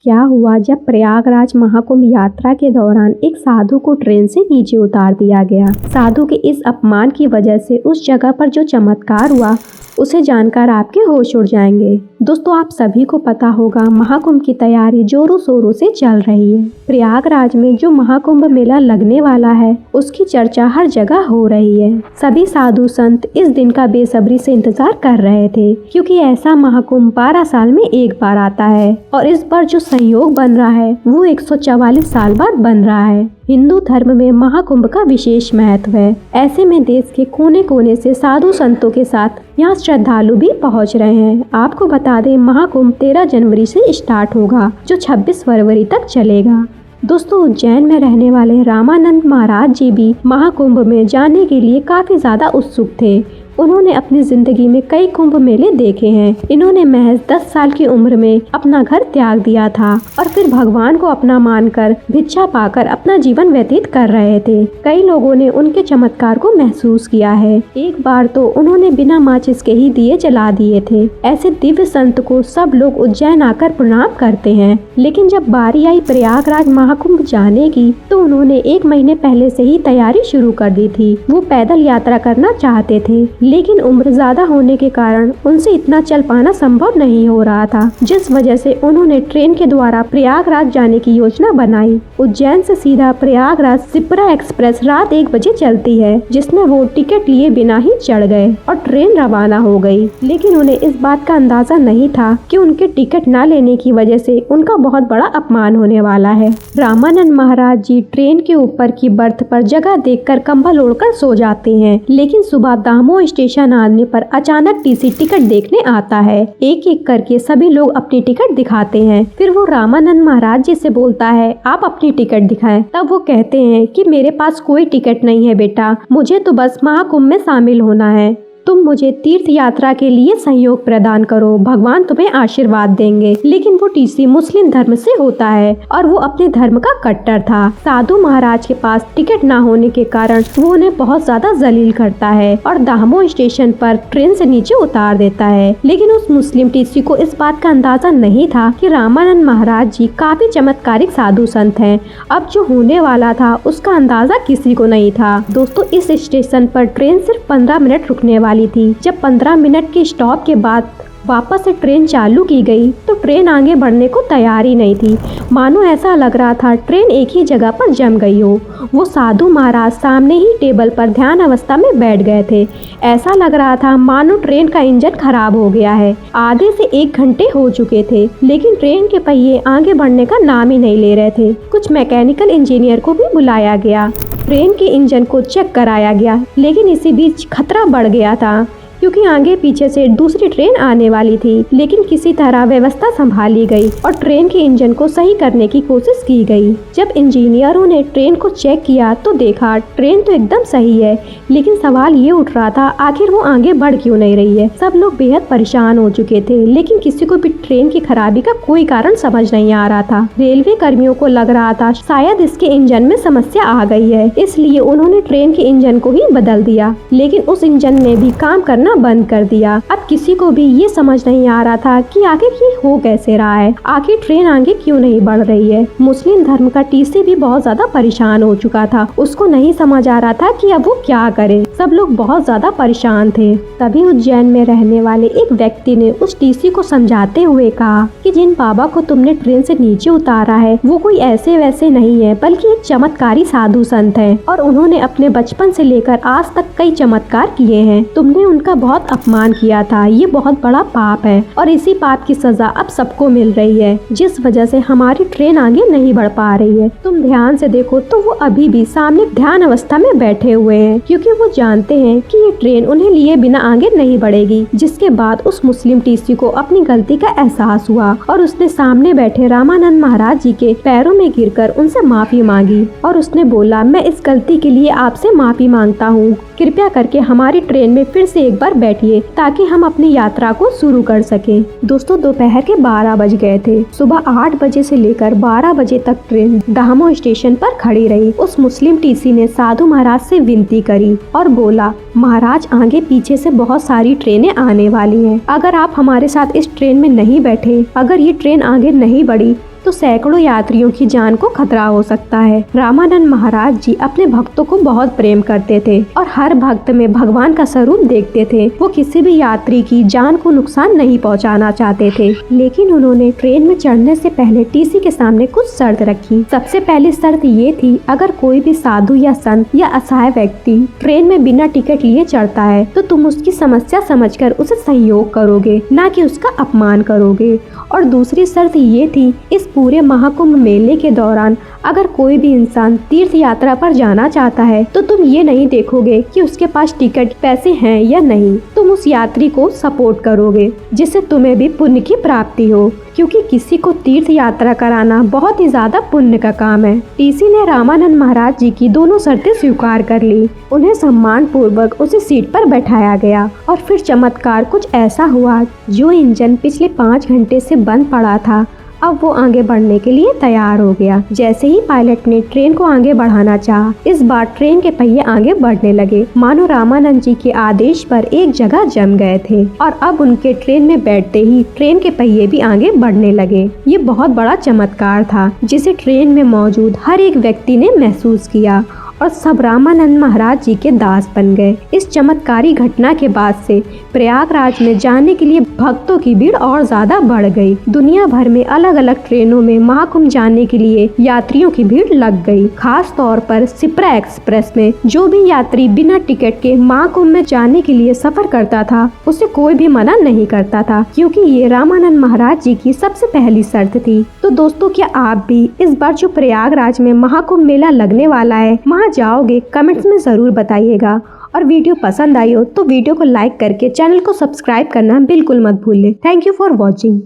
क्या हुआ जब प्रयागराज महाकुंभ यात्रा के दौरान एक साधु को ट्रेन से नीचे उतार दिया गया। साधु के इस अपमान की वजह से उस जगह पर जो चमत्कार हुआ उसे जानकर आपके होश उड़ जाएंगे। दोस्तों, आप सभी को पता होगा महाकुंभ की तैयारी जोरों शोरों से चल रही है। प्रयागराज में जो महाकुंभ मेला लगने वाला है उसकी चर्चा हर जगह हो रही है। सभी साधु संत इस दिन का बेसब्री से इंतजार कर रहे थे, क्योंकि ऐसा महाकुंभ 12 साल में एक बार आता है और इस बार जो संयोग बन रहा है वो 144 साल बाद बन रहा है। हिंदू धर्म में महाकुंभ का विशेष महत्व है। ऐसे में देश के कोने कोने से साधु संतों के साथ यहाँ श्रद्धालु भी पहुँच रहे हैं। आपको बता दें, महाकुंभ 13 जनवरी से स्टार्ट होगा जो 26 फरवरी तक चलेगा। दोस्तों, उज्जैन में रहने वाले रामानंद महाराज जी भी महाकुंभ में जाने के लिए काफी ज्यादा उत्सुक थे। उन्होंने अपनी जिंदगी में कई कुंभ मेले देखे हैं। इन्होंने महज 10 साल की उम्र में अपना घर त्याग दिया था और फिर भगवान को अपना मानकर भिक्षा पाकर अपना जीवन व्यतीत कर रहे थे। कई लोगों ने उनके चमत्कार को महसूस किया है। एक बार तो उन्होंने बिना माचिस के ही दिए जला दिए थे। ऐसे दिव्य संत को सब लोग उज्जैन आकर प्रणाम करते हैं। लेकिन जब बारी आई प्रयागराज महाकुंभ जाने की तो उन्होंने 1 महीने पहले से ही तैयारी शुरू कर दी थी। वो पैदल यात्रा करना चाहते थे, लेकिन उम्र ज्यादा होने के कारण उनसे इतना चल पाना संभव नहीं हो रहा था, जिस वजह से उन्होंने ट्रेन के द्वारा प्रयागराज जाने की योजना बनाई। उज्जैन से सीधा प्रयागराज शिप्रा एक्सप्रेस रात 1 बजे चलती है, जिसमें वो टिकट लिए बिना ही चढ़ गए और ट्रेन रवाना हो गई। लेकिन उन्हें इस बात का अंदाजा नहीं था कि उनके टिकट न लेने की वजह से उनका बहुत बड़ा अपमान होने वाला है। रामानंद महाराज जी ट्रेन के ऊपर की बर्थ पर जगह देखकर कंबल ओढ़कर सो जाते हैं, लेकिन सुबह दामोह स्टेशन आने पर अचानक टीसी टिकट देखने आता है। एक एक करके सभी लोग अपनी टिकट दिखाते हैं। फिर वो रामानंद महाराज जी से बोलता है, आप अपनी टिकट दिखाएं। तब वो कहते हैं कि मेरे पास कोई टिकट नहीं है बेटा, मुझे तो बस महाकुंभ में शामिल होना है। तुम मुझे तीर्थ यात्रा के लिए सहयोग प्रदान करो, भगवान तुम्हें आशीर्वाद देंगे। लेकिन वो टीसी मुस्लिम धर्म से होता है और वो अपने धर्म का कट्टर था। साधु महाराज के पास टिकट ना होने के कारण वो उन्हें बहुत ज्यादा जलील करता है और दामोह स्टेशन पर ट्रेन से नीचे उतार देता है। लेकिन उस मुस्लिम टीसी को इस बात का अंदाजा नहीं था कि रामानंद महाराज जी काफी चमत्कारिक साधु संत हैं। अब जो होने वाला था उसका अंदाजा किसी को नहीं था। दोस्तों, इस स्टेशन पर ट्रेन सिर्फ 15 मिनट रुकने वाली थी। जब 15 मिनट के स्टॉप के बाद वापस से ट्रेन चालू की गई तो ट्रेन आगे बढ़ने को तैयार ही नहीं थी। मानो ऐसा लग रहा था ट्रेन एक ही जगह पर जम गई हो। वो साधु महाराज सामने ही टेबल पर ध्यान अवस्था में बैठ गए थे। ऐसा लग रहा था मानो ट्रेन का इंजन खराब हो गया है। आधे से 1 घंटे हो चुके थे, लेकिन ट्रेन के पहिए आगे बढ़ने का नाम ही नहीं ले रहे थे। कुछ मैकेनिकल इंजीनियर को भी बुलाया गया, ट्रेन के इंजन को चेक कराया गया, लेकिन इसी बीच खतरा बढ़ गया था क्योंकि आगे पीछे से दूसरी ट्रेन आने वाली थी। लेकिन किसी तरह व्यवस्था संभाली गई और ट्रेन के इंजन को सही करने की कोशिश की गई। जब इंजीनियरों ने ट्रेन को चेक किया तो देखा ट्रेन तो एकदम सही है, लेकिन सवाल ये उठ रहा था आखिर वो आगे बढ़ क्यों नहीं रही है। सब लोग बेहद परेशान हो चुके थे, लेकिन किसी को भी ट्रेन की खराबी का कोई कारण समझ नहीं आ रहा था। रेलवे कर्मियों को लग रहा था शायद इसके इंजन में समस्या आ गई है, इसलिए उन्होंने ट्रेन के इंजन को ही बदल दिया। लेकिन उस इंजन ने भी काम करना बंद कर दिया। अब किसी को भी ये समझ नहीं आ रहा था कि आखिर ये हो कैसे रहा है, आखिर ट्रेन आगे क्यों नहीं बढ़ रही है। मुस्लिम धर्म का टीसी भी बहुत ज्यादा परेशान हो चुका था। उसको नहीं समझ आ रहा था कि अब वो क्या करे। सब लोग बहुत ज्यादा परेशान थे। तभी उज्जैन में रहने वाले एक व्यक्ति ने उस टीसी को समझाते हुए कहा कि जिन बाबा को तुमने ट्रेन से नीचे उतारा है वो कोई ऐसे वैसे नहीं है, बल्कि एक चमत्कारी साधु संत है और उन्होंने अपने बचपन से लेकर आज तक कई चमत्कार किए हैं। तुमने उनका बहुत अपमान किया था, ये बहुत बड़ा पाप है और इसी पाप की सजा अब सबको मिल रही है, जिस वजह से हमारी ट्रेन आगे नहीं बढ़ पा रही है। तुम ध्यान से देखो तो वो अभी भी सामने ध्यान अवस्था में बैठे हुए हैं, क्योंकि वो जानते हैं कि ये ट्रेन उन्हें लिए बिना आगे नहीं बढ़ेगी। जिसके बाद उस मुस्लिम टीसी को अपनी गलती का एहसास हुआ और उसने सामने बैठे रामानंद महाराज जी के पैरों में गिरकर उनसे माफी मांगी और उसने बोला, मैं इस गलती के लिए आपसे माफी मांगता हूँ, कृपया करके हमारी ट्रेन में फिर से एक बार बैठिए ताकि हम अपनी यात्रा को शुरू कर सकें। दोस्तों, दोपहर के 12 बज गए थे। सुबह 8 बजे से लेकर 12 बजे तक ट्रेन दामोह स्टेशन पर खड़ी रही। उस मुस्लिम टीसी ने साधु महाराज से विनती करी और बोला, महाराज आगे पीछे से बहुत सारी ट्रेनें आने वाली हैं। अगर आप हमारे साथ इस ट्रेन में नहीं बैठे, अगर ये ट्रेन आगे नहीं बढ़ी तो सैकड़ों यात्रियों की जान को खतरा हो सकता है। रामानंद महाराज जी अपने भक्तों को बहुत प्रेम करते थे और हर भक्त में भगवान का स्वरूप देखते थे। वो किसी भी यात्री की जान को नुकसान नहीं पहुंचाना चाहते थे, लेकिन उन्होंने ट्रेन में चढ़ने से पहले टीसी के सामने कुछ शर्त रखी। सबसे पहली शर्त ये थी, अगर कोई भी साधु या संत या असहाय व्यक्ति ट्रेन में बिना टिकट लिए चढ़ता है तो तुम उसकी समस्या समझकर उसे सहयोग करोगे, ना कि उसका अपमान करोगे। और दूसरी शर्त ये थी, इस पूरे महाकुंभ मेले के दौरान अगर कोई भी इंसान तीर्थ यात्रा पर जाना चाहता है तो तुम ये नहीं देखोगे कि उसके पास टिकट पैसे हैं या नहीं, तुम उस यात्री को सपोर्ट करोगे जिससे तुम्हें भी पुण्य की प्राप्ति हो, क्योंकि किसी को तीर्थ यात्रा कराना बहुत ही ज्यादा पुण्य का काम है। टीसी ने रामानंद महाराज जी की दोनों शर्तें स्वीकार कर ली। उन्हें सम्मान पूर्वक उसी सीट पर बैठाया गया और फिर चमत्कार कुछ ऐसा हुआ, जो इंजन पिछले 5 घंटे से बंद पड़ा था अब वो आगे बढ़ने के लिए तैयार हो गया। जैसे ही पायलट ने ट्रेन को आगे बढ़ाना चाहा, इस बार ट्रेन के पहिए आगे बढ़ने लगे, मानो रामानंद जी के आदेश पर एक जगह जम गए थे और अब उनके ट्रेन में बैठते ही ट्रेन के पहिए भी आगे बढ़ने लगे। ये बहुत बड़ा चमत्कार था जिसे ट्रेन में मौजूद हर एक व्यक्ति ने महसूस किया और सब रामानंद महाराज जी के दास बन गए। इस चमत्कारी घटना के बाद से प्रयागराज में जाने के लिए भक्तों की भीड़ और ज्यादा बढ़ गई। दुनिया भर में अलग अलग ट्रेनों में महाकुंभ जाने के लिए यात्रियों की भीड़ लग गई। खास तौर पर शिप्रा एक्सप्रेस में जो भी यात्री बिना टिकट के महाकुंभ में जाने के लिए सफर करता था उसे कोई भी मना नहीं करता था, क्योंकि ये रामानंद महाराज जी की सबसे पहली शर्त थी। तो दोस्तों, क्या आप भी इस बार जो प्रयागराज में महाकुंभ मेला लगने वाला है वहाँ जाओगे? कमेंट्स में जरूर बताइएगा। और वीडियो पसंद आई हो तो वीडियो को लाइक करके चैनल को सब्सक्राइब करना बिल्कुल मत भूलें। Thank you for watching.